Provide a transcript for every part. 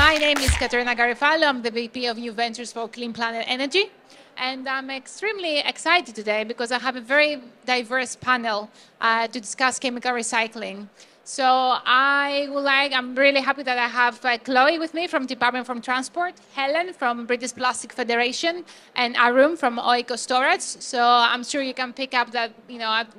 My name is Katerina Garyfalou. I'm the VP of New Ventures for Clean Planet Energy. And I'm extremely excited today because I have a very diverse panel to discuss chemical recycling. So I'm really happy that I have Chloe with me from Department from Transport, Helen from British Plastic Federation, and Arunan from Oikos Storage. So I'm sure you can pick up that,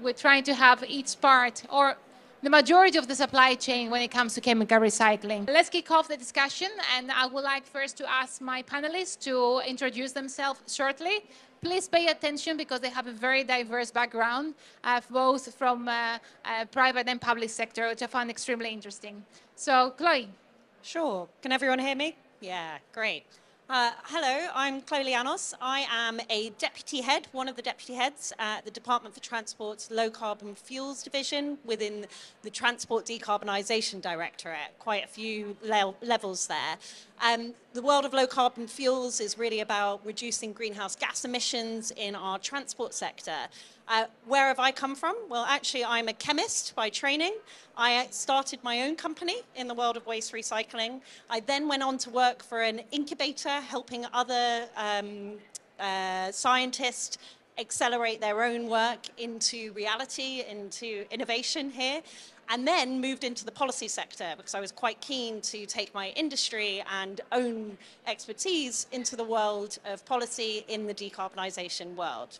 we're trying to have each part or the majority of the supply chain when it comes to chemical recycling. Let's kick off the discussion, and I would like first to ask my panelists to introduce themselves shortly. Please pay attention because they have a very diverse background, both from private and public sector, which I found extremely interesting. So, Chloe. Sure. Can everyone hear me? Yeah, great. Hello, I'm Chloe Lianos. I am a deputy head, one of the deputy heads at the Department for Transport's Low Carbon Fuels Division within the Transport Decarbonisation Directorate, quite a few levels there. The world of low carbon fuels is really about reducing greenhouse gas emissions in our transport sector. Where have I come from? Well, actually, I'm a chemist by training. I started my own company in the world of waste recycling. I then went on to work for an incubator, helping other scientists accelerate their own work into reality, into innovation here, and then moved into the policy sector because I was quite keen to take my industry and own expertise into the world of policy in the decarbonisation world.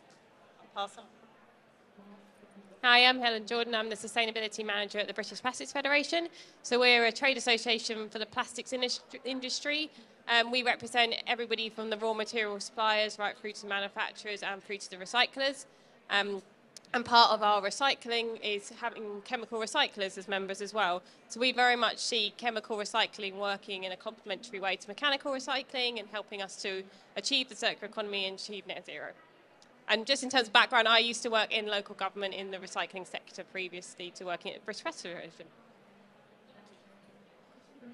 I'll pass on. Hi, I'm Helen Jordan. I'm the Sustainability Manager at the British Plastics Federation. So we're a trade association for the plastics industry. We represent everybody from the raw material suppliers right through to manufacturers and through to the recyclers. And part of our recycling is having chemical recyclers as members as well. So we very much see chemical recycling working in a complementary way to mechanical recycling and helping us to achieve the circular economy and achieve net zero. And just in terms of background, I used to work in local government in the recycling sector previously to working at the British Plastics Federation.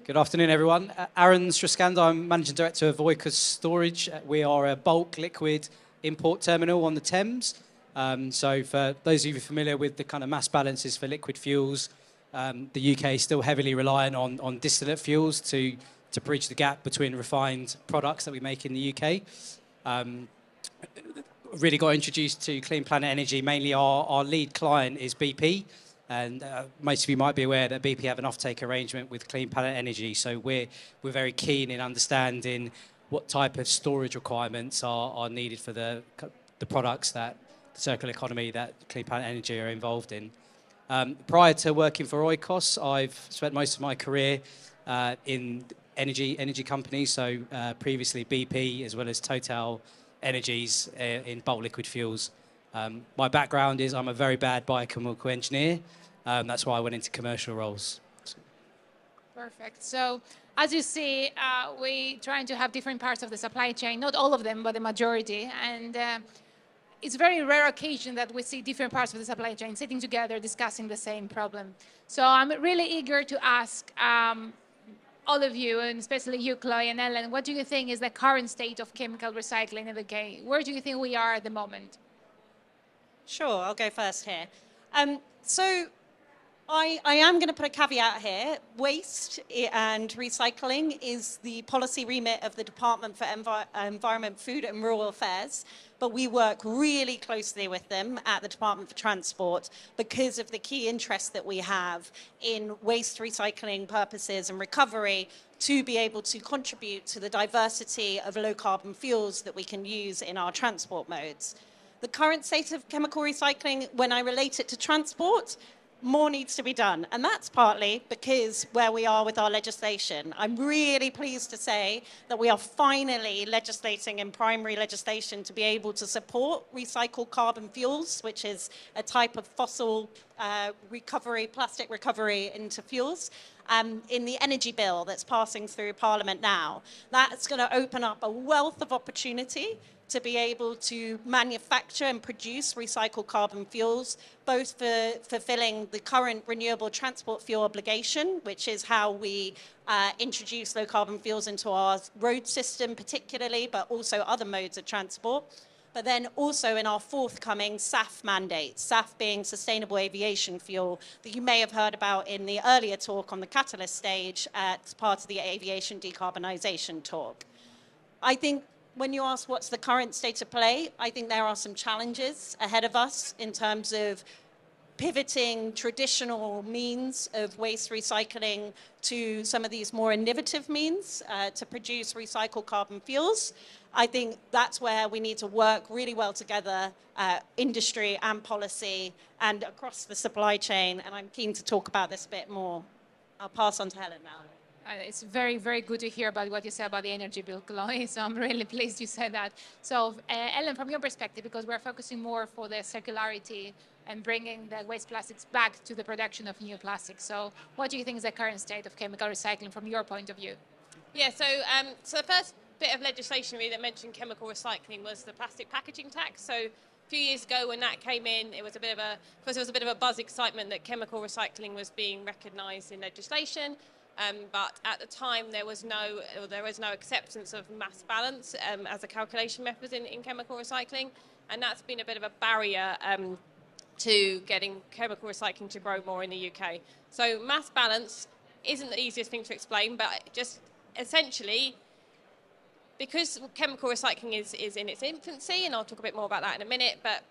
Good afternoon, everyone. Aaron Sriskanda, I'm Managing Director of Oikos Storage. We are a bulk liquid import terminal on the Thames. So for those of you familiar with the kind of mass balances for liquid fuels, the UK is still heavily reliant on distillate fuels to bridge the gap between refined products that we make in the UK. Really got introduced to Clean Planet Energy. Mainly our lead client is BP, and most of you might be aware that BP have an offtake arrangement with Clean Planet Energy. So we're very keen in understanding what type of storage requirements are needed for the products that the circular economy that Clean Planet Energy are involved in. Prior to working for Oikos, I've spent most of my career in energy companies. So previously BP as well as Total Energies in bulk liquid fuels. My background is I'm a very bad biochemical engineer. That's why I went into commercial roles. Perfect. So as you see, we're trying to have different parts of the supply chain, not all of them, but the majority. And it's a very rare occasion that we see different parts of the supply chain sitting together discussing the same problem. So I'm really eager to ask all of you, and especially you, Chloe and Helen, what do you think is the current state of chemical recycling in the UK? Where do you think we are at the moment? Sure, I'll go first here. So I am going to put a caveat here. Waste and recycling is the policy remit of the Department for Environment, Food and Rural Affairs, but we work really closely with them at the Department for Transport because of the key interest that we have in waste recycling purposes and recovery to be able to contribute to the diversity of low carbon fuels that we can use in our transport modes. The current state of chemical recycling, when I relate it to transport, more needs to be done. And that's partly because where we are with our legislation. I'm really pleased to say that we are finally legislating in primary legislation to be able to support recycled carbon fuels, which is a type of fossil recovery, plastic recovery into fuels. In the energy bill that's passing through Parliament now. That's going to open up a wealth of opportunity to be able to manufacture and produce recycled carbon fuels, both for fulfilling the current renewable transport fuel obligation, which is how we introduce low carbon fuels into our road system particularly, but also other modes of transport, but then also in our forthcoming SAF mandate, SAF being sustainable aviation fuel that you may have heard about in the earlier talk on the catalyst stage as part of the aviation decarbonisation talk. I think when you ask what's the current state of play, I think there are some challenges ahead of us in terms of pivoting traditional means of waste recycling to some of these more innovative means to produce recycled carbon fuels. I think that's where we need to work really well together, industry and policy and across the supply chain. And I'm keen to talk about this a bit more. I'll pass on to Helen now. It's very, very good to hear about what you said about the energy bill, Chloe. So I'm really pleased you said that. So Ellen, from your perspective, because we're focusing more for the circularity and bringing the waste plastics back to the production of new plastics. So what do you think is the current state of chemical recycling from your point of view? Yeah, so the first bit of legislation really that mentioned chemical recycling was the plastic packaging tax. So a few years ago when that came in, it was a bit of a buzz excitement that chemical recycling was being recognised in legislation. But at the time there was no acceptance of mass balance as a calculation method in chemical recycling, and that's been a bit of a barrier to getting chemical recycling to grow more in the UK. So mass balance isn't the easiest thing to explain, but just essentially, because chemical recycling is in its infancy, and I'll talk a bit more about that in a minute, but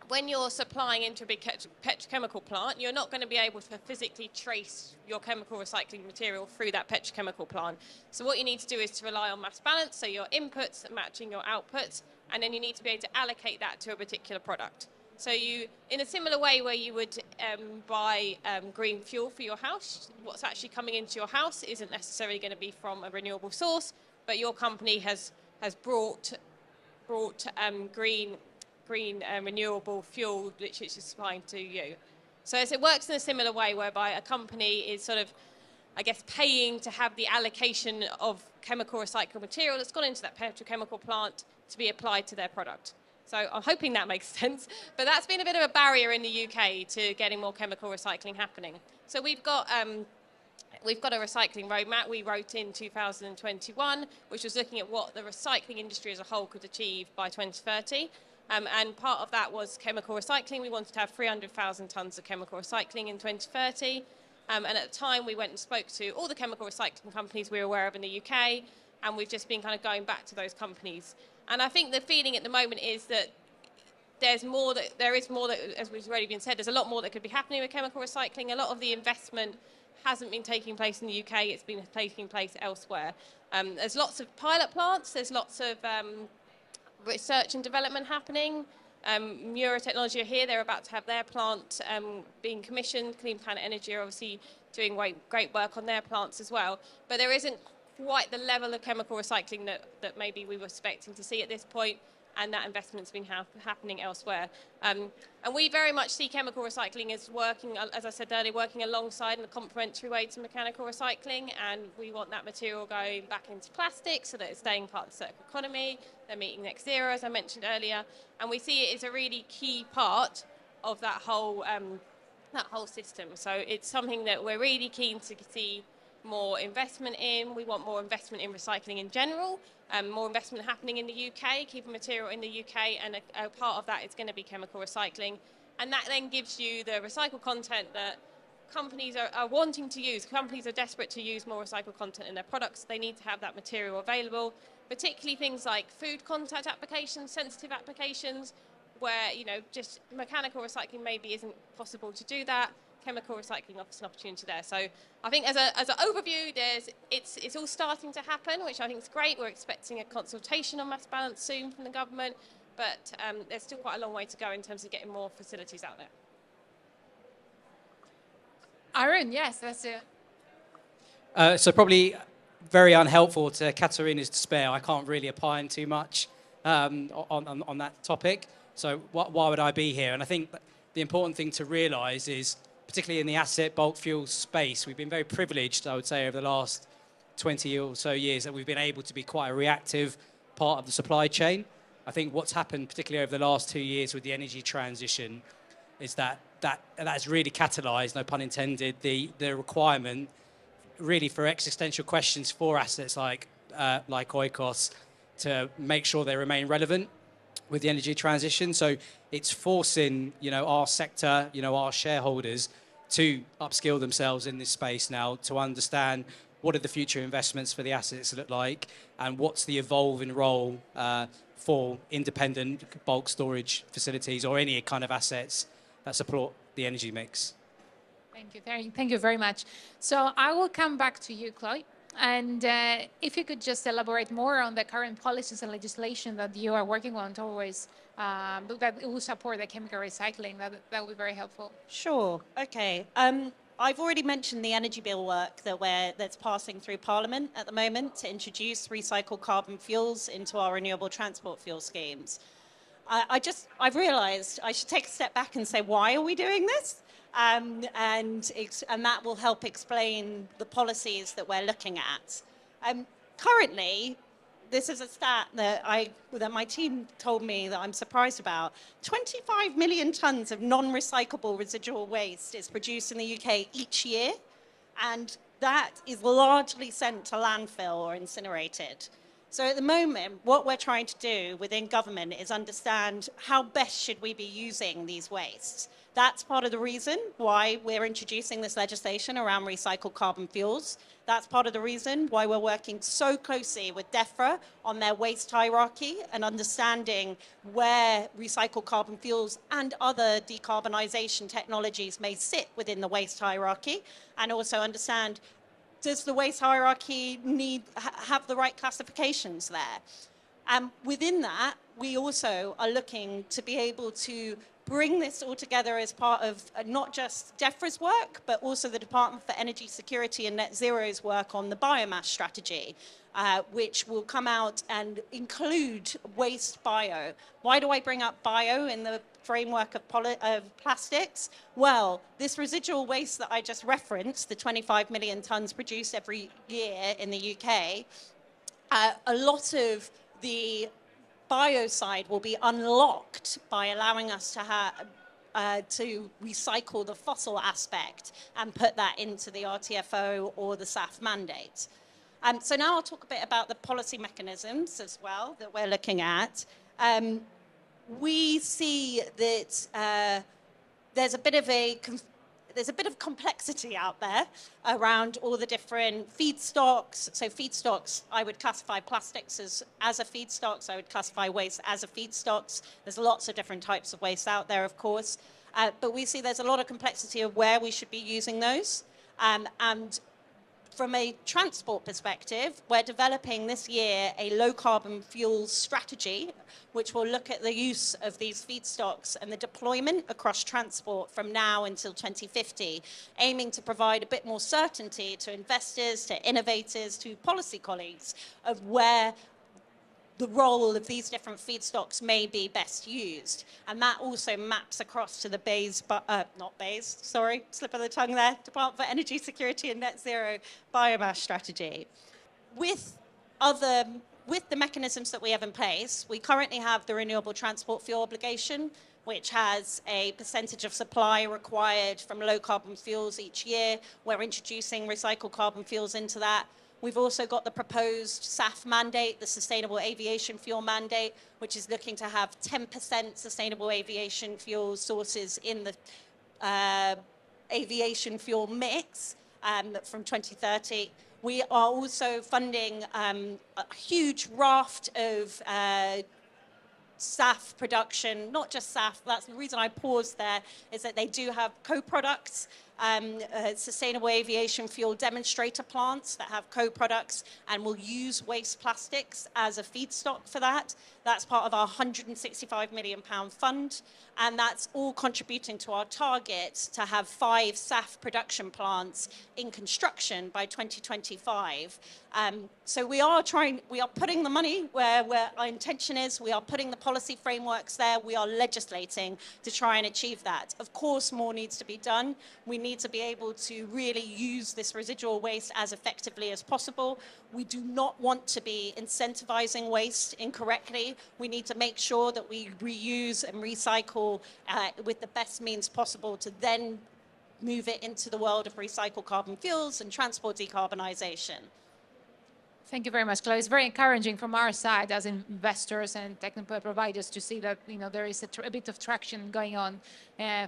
when you're supplying into a big petrochemical plant, you're not going to be able to physically trace your chemical recycling material through that petrochemical plant. So what you need to do is to rely on mass balance, so your inputs matching your outputs, and then you need to be able to allocate that to a particular product. So you, in a similar way where you would buy green fuel for your house, what's actually coming into your house isn't necessarily going to be from a renewable source, but your company has brought green renewable fuel which is supplying to you. So it works in a similar way whereby a company is sort of, I guess, paying to have the allocation of chemical recycled material that's gone into that petrochemical plant to be applied to their product. So I'm hoping that makes sense, but that's been a bit of a barrier in the UK to getting more chemical recycling happening. So we've got a recycling roadmap we wrote in 2021, which was looking at what the recycling industry as a whole could achieve by 2030. And part of that was chemical recycling. We wanted to have 300,000 tonnes of chemical recycling in 2030. And at the time, we went and spoke to all the chemical recycling companies we were aware of in the UK, and we've just been kind of going back to those companies. And I think the feeling at the moment is that there is more that, as we've already been said, there's a lot more that could be happening with chemical recycling. A lot of the investment hasn't been taking place in the UK, it's been taking place elsewhere. There's lots of pilot plants, there's lots of research and development happening. Mura Technology are here, they're about to have their plant being commissioned. Clean Planet Energy are obviously doing great work on their plants as well. But there isn't quite the level of chemical recycling that maybe we were expecting to see at this point, and that investment's been happening elsewhere. And we very much see chemical recycling as working, as I said earlier, working alongside in a complementary way to mechanical recycling, and we want that material going back into plastic so that it's staying part of the circular economy. They're meeting net zero, as I mentioned earlier, and we see it as a really key part of that whole system. So it's something that we're really keen to see more investment in. We want more investment in recycling in general, more investment happening in the UK, keeping material in the UK, and a part of that is going to be chemical recycling. And that then gives you the recycled content that companies are wanting to use. Companies are desperate to use more recycled content in their products. They need to have that material available, particularly things like food contact applications, sensitive applications, where, you know, just mechanical recycling maybe isn't possible to do that. Chemical recycling offers an opportunity there. So I think as an overview, it's all starting to happen, which I think is great. We're expecting a consultation on mass balance soon from the government, but there's still quite a long way to go in terms of getting more facilities out there. Arun, yes, that's it. So probably very unhelpful to Katerina's despair. I can't really opine too much on that topic. So why would I be here? And I think the important thing to realise is, particularly in the asset bulk fuel space, we've been very privileged, I would say, over the last 20 or so years, that we've been able to be quite a reactive part of the supply chain. I think what's happened, particularly over the last 2 years with the energy transition, is that's really catalysed, no pun intended, the requirement really for existential questions for assets like Oikos to make sure they remain relevant. with the energy transition. So it's forcing, our sector, our shareholders to upskill themselves in this space now to understand what are the future investments for the assets look like and what's the evolving role for independent bulk storage facilities or any kind of assets that support the energy mix. Thank you. Thank you very much. So I will come back to you, Chloe. And if you could just elaborate more on the current policies and legislation that you are working on towards that will support the chemical recycling, that would be very helpful. Sure. Okay. I've already mentioned the energy bill work that's passing through Parliament at the moment to introduce recycled carbon fuels into our renewable transport fuel schemes. I've realised I should take a step back and say, why are we doing this? And that will help explain the policies that we're looking at. Currently, this is a stat that my team told me that I'm surprised about. 25 million tonnes of non-recyclable residual waste is produced in the UK each year, and that is largely sent to landfill or incinerated. So at the moment, what we're trying to do within government is understand how best should we be using these wastes. That's part of the reason why we're introducing this legislation around recycled carbon fuels. That's part of the reason why we're working so closely with DEFRA on their waste hierarchy and understanding where recycled carbon fuels and other decarbonisation technologies may sit within the waste hierarchy, and also understand, does the waste hierarchy have the right classifications there? Within that, we also are looking to be able to bring this all together as part of not just DEFRA's work, but also the Department for Energy Security and Net Zero's work on the biomass strategy, which will come out and include waste bio. Why do I bring up bio in the framework of plastics? Well, this residual waste that I just referenced, the 25 million tonnes produced every year in the UK, a lot of the bio side will be unlocked by allowing us to recycle the fossil aspect and put that into the RTFO or the SAF mandate. So now I'll talk a bit about the policy mechanisms as well that we're looking at. We see that there's a bit of complexity out there around all the different feedstocks. So feedstocks, I would classify plastics as a feedstock. So I would classify waste as a feedstocks. There's lots of different types of waste out there, of course. But we see there's a lot of complexity of where we should be using those. And from a transport perspective, we're developing this year a low carbon fuels strategy, which will look at the use of these feedstocks and the deployment across transport from now until 2050, aiming to provide a bit more certainty to investors, to innovators, to policy colleagues of where the role of these different feedstocks may be best used. And that also maps across to the slip of the tongue there, Department for Energy Security and Net Zero biomass strategy. With the mechanisms that we have in place, we currently have the renewable transport fuel obligation, which has a percentage of supply required from low carbon fuels each year. We're introducing recycled carbon fuels into that. We've also got the proposed SAF mandate, the Sustainable Aviation Fuel mandate, which is looking to have 10% sustainable aviation fuel sources in the aviation fuel mix from 2030. We are also funding a huge raft of SAF production, not just SAF. That's the reason I paused there, is that they do have co-products, sustainable aviation fuel demonstrator plants that have co-products and will use waste plastics as a feedstock for that. That's part of our £165 million fund, and that's all contributing to our target to have 5 SAF production plants in construction by 2025. So we are putting the money where our intention is. We are putting the policy frameworks there. We are legislating to try and achieve that. Of course, more needs to be done. We need to be able to really use this residual waste as effectively as possible. We do not want to be incentivizing waste incorrectly. We need to make sure that we reuse and recycle with the best means possible to then move it into the world of recycled carbon fuels and transport decarbonisation. Thank you very much, Chloe. It's very encouraging from our side as investors and technical providers to see that there is a bit of traction going on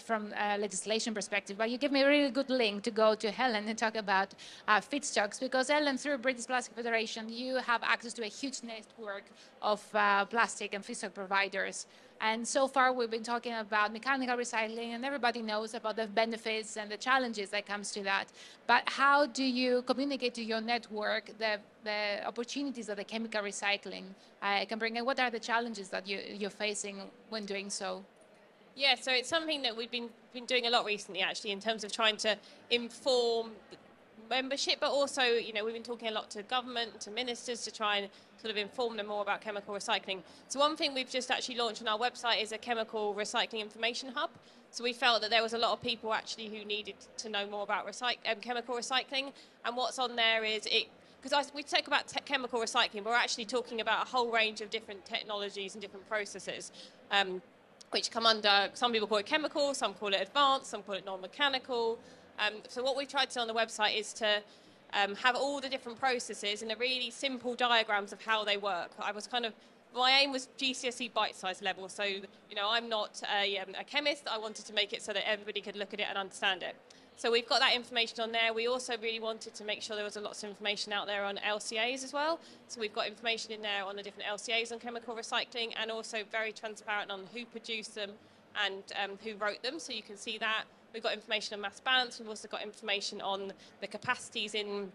from a legislation perspective. But you give me a really good link to go to Helen and talk about feedstocks, because Helen, through British Plastic Federation, you have access to a huge network of plastic and feedstock providers. And so far, we've been talking about mechanical recycling, and everybody knows about the benefits and the challenges that comes to that. But how do you communicate to your network the opportunities that the chemical recycling can bring, and what are the challenges that you're facing when doing so? Yeah, so it's something that we've been doing a lot recently, actually, in terms of trying to inform membership, but also, we've been talking a lot to government, to ministers, to try and sort of inform them more about chemical recycling. So one thing we've just actually launched on our website is a chemical recycling information hub. So we felt that there was a lot of people actually who needed to know more about chemical recycling. And what's on there is because we talk about chemical recycling, but we're actually talking about a whole range of different technologies and different processes, which come under, some people call it chemical, some call it advanced, some call it non-mechanical. So what we've tried to do on the website is to have all the different processes in a really simple diagrams of how they work. My aim was GCSE bite-sized level. So, I'm not a chemist. I wanted to make it so that everybody could look at it and understand it. So we've got that information on there. We also really wanted to make sure there was lots of information out there on LCAs as well. So we've got information in there on the different LCAs on chemical recycling, and also very transparent on who produced them and who wrote them. So you can see that. We've got information on mass balance. We've also got information on the capacities in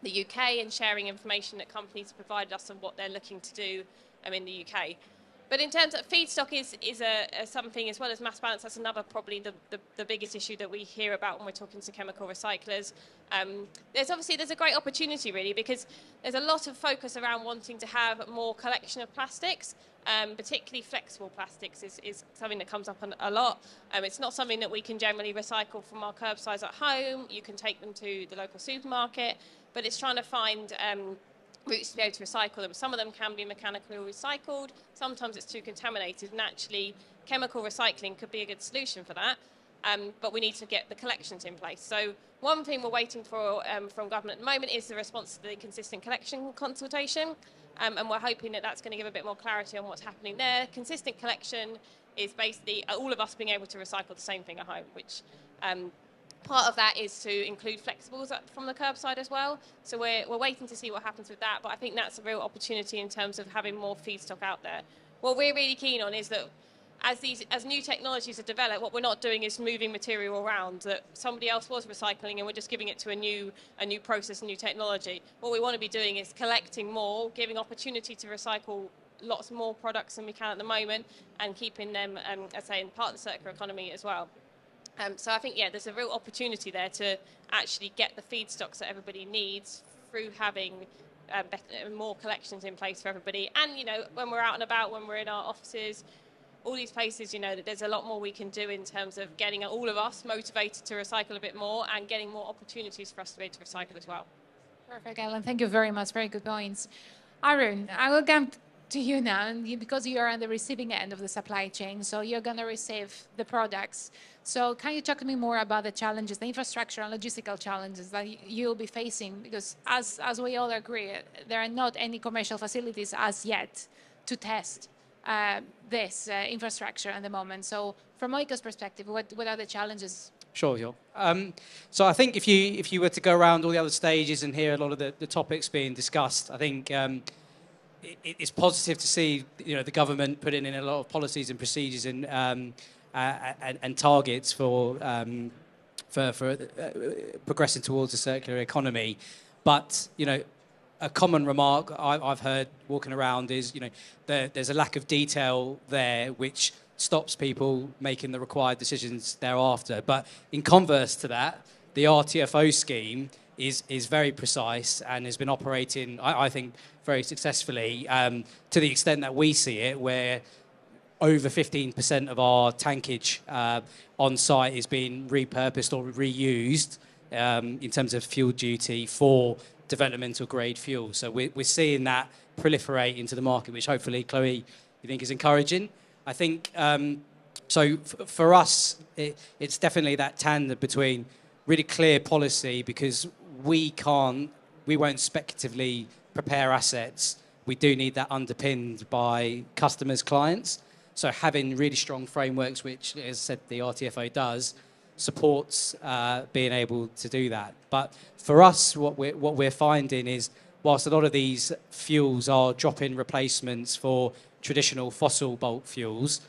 the UK and sharing information that companies have provided us on what they're looking to do in the UK. But in terms of feedstock is something, as well as mass balance, that's another probably the biggest issue that we hear about when we're talking to chemical recyclers. There's a great opportunity really, because there's a lot of focus around wanting to have more collection of plastics, particularly flexible plastics is something that comes up a lot. It's not something that we can generally recycle from our curbsides at home. You can take them to the local supermarket, but it's trying to find routes to be able to recycle them. Some of them can be mechanically recycled, sometimes it's too contaminated, and actually chemical recycling could be a good solution for that, but we need to get the collections in place. So one thing we're waiting for from government at the moment is the response to the consistent collection consultation, and we're hoping that that's going to give a bit more clarity on what's happening there. Consistent collection is basically all of us being able to recycle the same thing at home, which part of that is to include flexibles from the curbside as well. So we're waiting to see what happens with that, but I think that's a real opportunity in terms of having more feedstock out there. What we're really keen on is that as new technologies are developed, what we're not doing is moving material around that somebody else was recycling and we're just giving it to a new process, a new technology. What we want to be doing is collecting more, giving opportunity to recycle lots more products than we can at the moment, and keeping them, as I say, in part of the circular economy as well. So I think, there's a real opportunity there to actually get the feedstocks that everybody needs through having more collections in place for everybody. And, when we're out and about, when we're in our offices, all these places, that there's a lot more we can do in terms of getting all of us motivated to recycle a bit more and getting more opportunities for us to be able to recycle as well. Perfect, Helen. Thank you very much. Very good points. Arun, I will come to you now, because you are on the receiving end of the supply chain, so you're going to receive the products. So can you talk to me more about the challenges, the infrastructure and logistical challenges that you'll be facing? Because as we all agree, there are not any commercial facilities as yet to test this infrastructure at the moment. So from Oikos' perspective, what are the challenges? Sure. So I think if you were to go around all the other stages and hear a lot of the topics being discussed, I think it's positive to see the government putting in a lot of policies and procedures and targets for progressing towards a circular economy. But a common remark I've heard walking around is there's a lack of detail there which stops people making the required decisions thereafter. But in converse to that, the RTFO scheme is very precise and has been operating, I think, very successfully, to the extent that we see it, where over 15% of our tankage on site is being repurposed or reused in terms of fuel duty for developmental grade fuel. So we're seeing that proliferate into the market, which hopefully, Chloe, you think is encouraging. I think, so for us, it's definitely that tandem between really clear policy, because we won't speculatively prepare assets, we do need that underpinned by customers, clients. So having really strong frameworks, which, as I said, the RTFO does, supports being able to do that. But for us, what we're finding is, whilst a lot of these fuels are drop-in replacements for traditional fossil bulk fuels,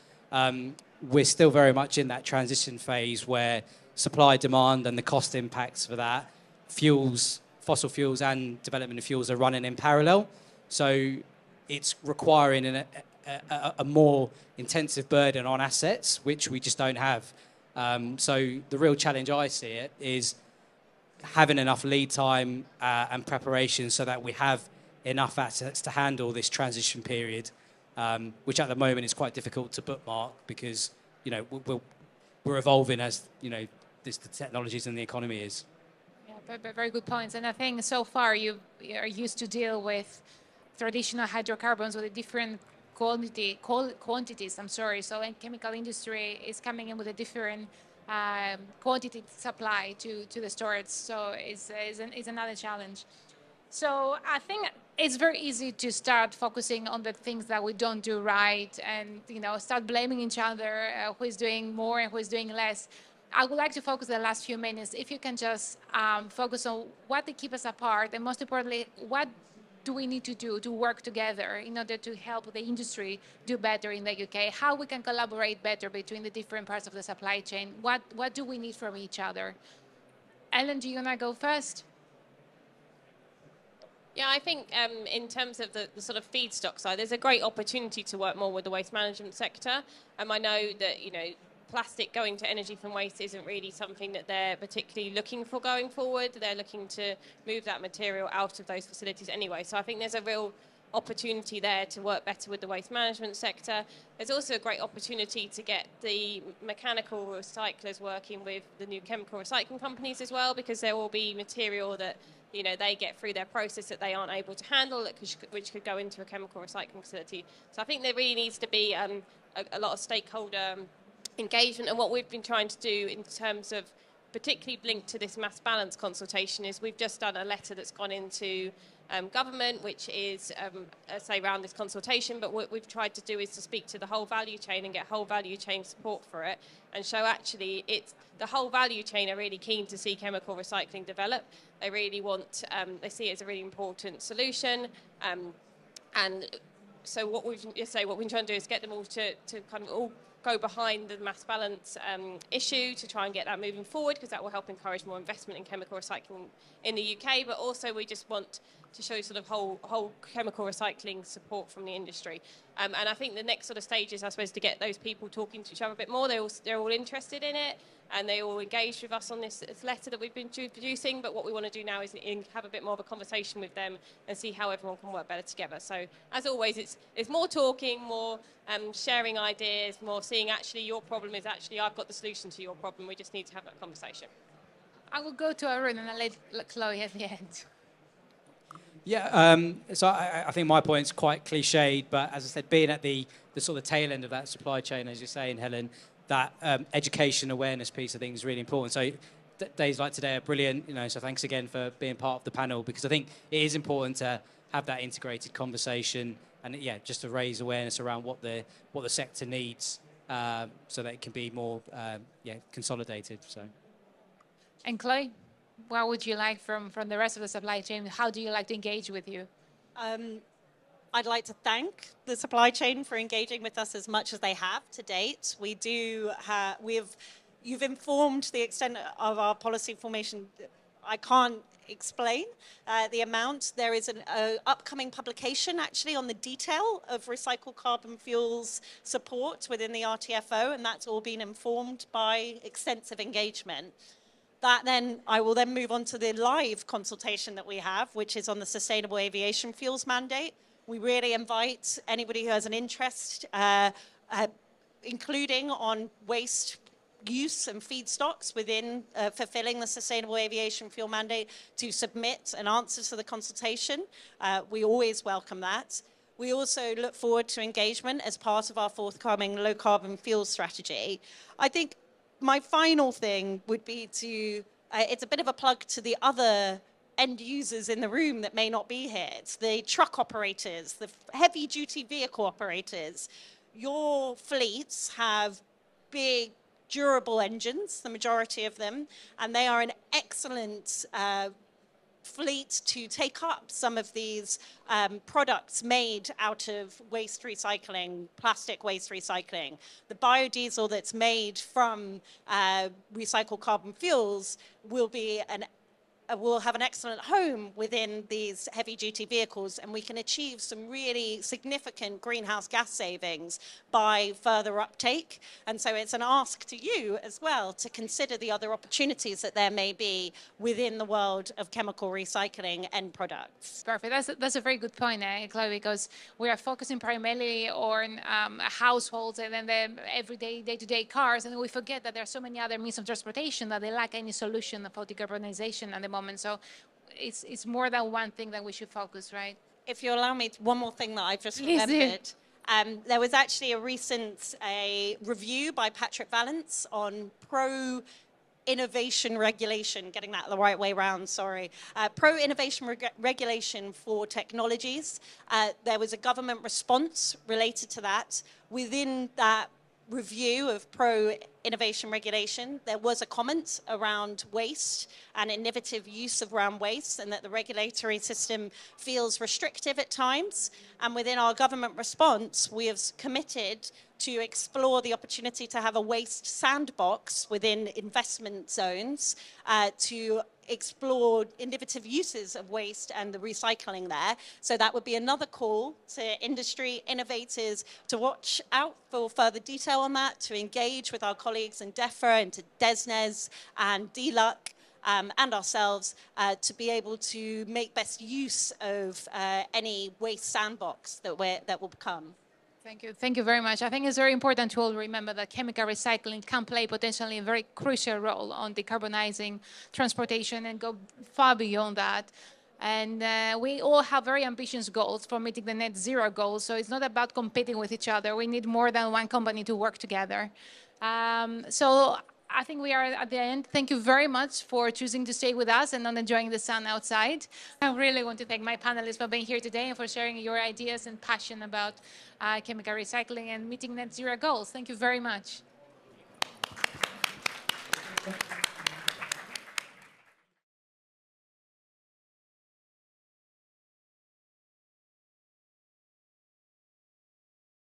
we're still very much in that transition phase where supply, demand, and the cost impacts for that, fossil fuels and development of fuels are running in parallel. So it's requiring a more intensive burden on assets, which we just don't have. So the real challenge I see it is having enough lead time and preparation so that we have enough assets to handle this transition period, which at the moment is quite difficult to bookmark because, you know, we're evolving as, you know, the technologies and the economy is. Yeah, very good points. And I think so far you are used to deal with traditional hydrocarbons with a different quantities. I'm sorry. So, in chemical industry is coming in with a different quantity supply to the storage. So, it's another challenge. So, I think it's very easy to start focusing on the things that we don't do right, and start blaming each other, who is doing more and who is doing less. I would like to focus the last few minutes, if you can just focus on what they keep us apart, and most importantly, what do we need to do to work together in order to help the industry do better in the UK? How we can collaborate better between the different parts of the supply chain? What do we need from each other? Helen, do you want to go first? Yeah, I think in terms of the sort of feedstock side, there's a great opportunity to work more with the waste management sector. I know that, plastic going to energy from waste isn't really something that they're particularly looking for going forward. They're looking to move that material out of those facilities anyway. So I think there's a real opportunity there to work better with the waste management sector. There's also a great opportunity to get the mechanical recyclers working with the new chemical recycling companies as well, because there will be material that they get through their process that they aren't able to handle, which could go into a chemical recycling facility. So I think there really needs to be a lot of stakeholder engagement, and what we've been trying to do in terms of particularly linked to this mass balance consultation is we've just done a letter that's gone into government, which is say around this consultation, but what we've tried to do is to speak to the whole value chain and get whole value chain support for it, and show actually it's the whole value chain are really keen to see chemical recycling develop. They really want, they see it as a really important solution, and so what we've been trying to do is get them all to kind of all go behind the mass balance issue to try and get that moving forward, because that will help encourage more investment in chemical recycling in the UK. But also we just want to show sort of whole chemical recycling support from the industry. And I think the next sort of stage is, I suppose, to get those people talking to each other a bit more. They're all interested in it, and they all engaged with us on this letter that we've been producing. But what we want to do now is have a bit more of a conversation with them and see how everyone can work better together. So as always, it's more talking, more sharing ideas, more seeing actually your problem is actually I've got the solution to your problem. We just need to have that conversation. I will go to Arunan and I'll let Chloe at the end. Yeah, so I think my point's quite cliched, but as I said, being at the sort of tail end of that supply chain, as you're saying, Helen, that education awareness piece I think is really important. So days like today are brilliant, so thanks again for being part of the panel, because I think it is important to have that integrated conversation and, just to raise awareness around what the sector needs, so that it can be more consolidated. So. And Chloe, what would you like from the rest of the supply chain? How do you like to engage with you? I'd like to thank the supply chain for engaging with us as much as they have to date. You've informed the extent of our policy formation. I can't explain the amount. There is an upcoming publication actually on the detail of recycled carbon fuels support within the RTFO, and that's all been informed by extensive engagement. I will then move on to the live consultation that we have, which is on the sustainable aviation fuels mandate. We really invite anybody who has an interest, including on waste use and feedstocks within fulfilling the sustainable aviation fuel mandate, to submit an answer to the consultation. We always welcome that. We also look forward to engagement as part of our forthcoming low carbon fuel strategy. I think my final thing would be it's a bit of a plug to the other end users in the room that may not be here. It's the truck operators, the heavy duty vehicle operators. Your fleets have big, durable engines, the majority of them, and they are an excellent fleet to take up some of these products made out of waste recycling, plastic waste recycling. The biodiesel that's made from recycled carbon fuels will be will have an excellent home within these heavy-duty vehicles, and we can achieve some really significant greenhouse gas savings by further uptake. And so it's an ask to you as well to consider the other opportunities that there may be within the world of chemical recycling end products. Perfect. That's a very good point, Chloe, because we are focusing primarily on households and then the everyday, day-to-day cars, and we forget that there are so many other means of transportation that they lack any solution for decarbonization at the moment. So it's more than one thing that we should focus, right? If you allow me, one more thing that I've just remembered. There was actually a recent review by Patrick Vallance on pro-innovation regulation, getting that the right way around, sorry. Pro-innovation regulation for technologies. There was a government response related to that. Within that review of pro-innovation regulation, there was a comment around waste and innovative use of around waste, and that the regulatory system feels restrictive at times. And within our government response, we have committed to explore the opportunity to have a waste sandbox within investment zones to explore innovative uses of waste and the recycling there. So that would be another call to industry innovators to watch out for further detail on that, to engage with our colleagues in DEFRA and to DESNES and DLUC and ourselves to be able to make best use of any waste sandbox that will come. Thank you. Thank you very much. I think it's very important to all remember that chemical recycling can play potentially a very crucial role on decarbonizing transportation and go far beyond that. And we all have very ambitious goals for meeting the net zero goals. So it's not about competing with each other. We need more than one company to work together. So I think we are at the end. Thank you very much for choosing to stay with us and not enjoying the sun outside. I really want to thank my panelists for being here today and for sharing your ideas and passion about chemical recycling and meeting net zero goals. Thank you very much.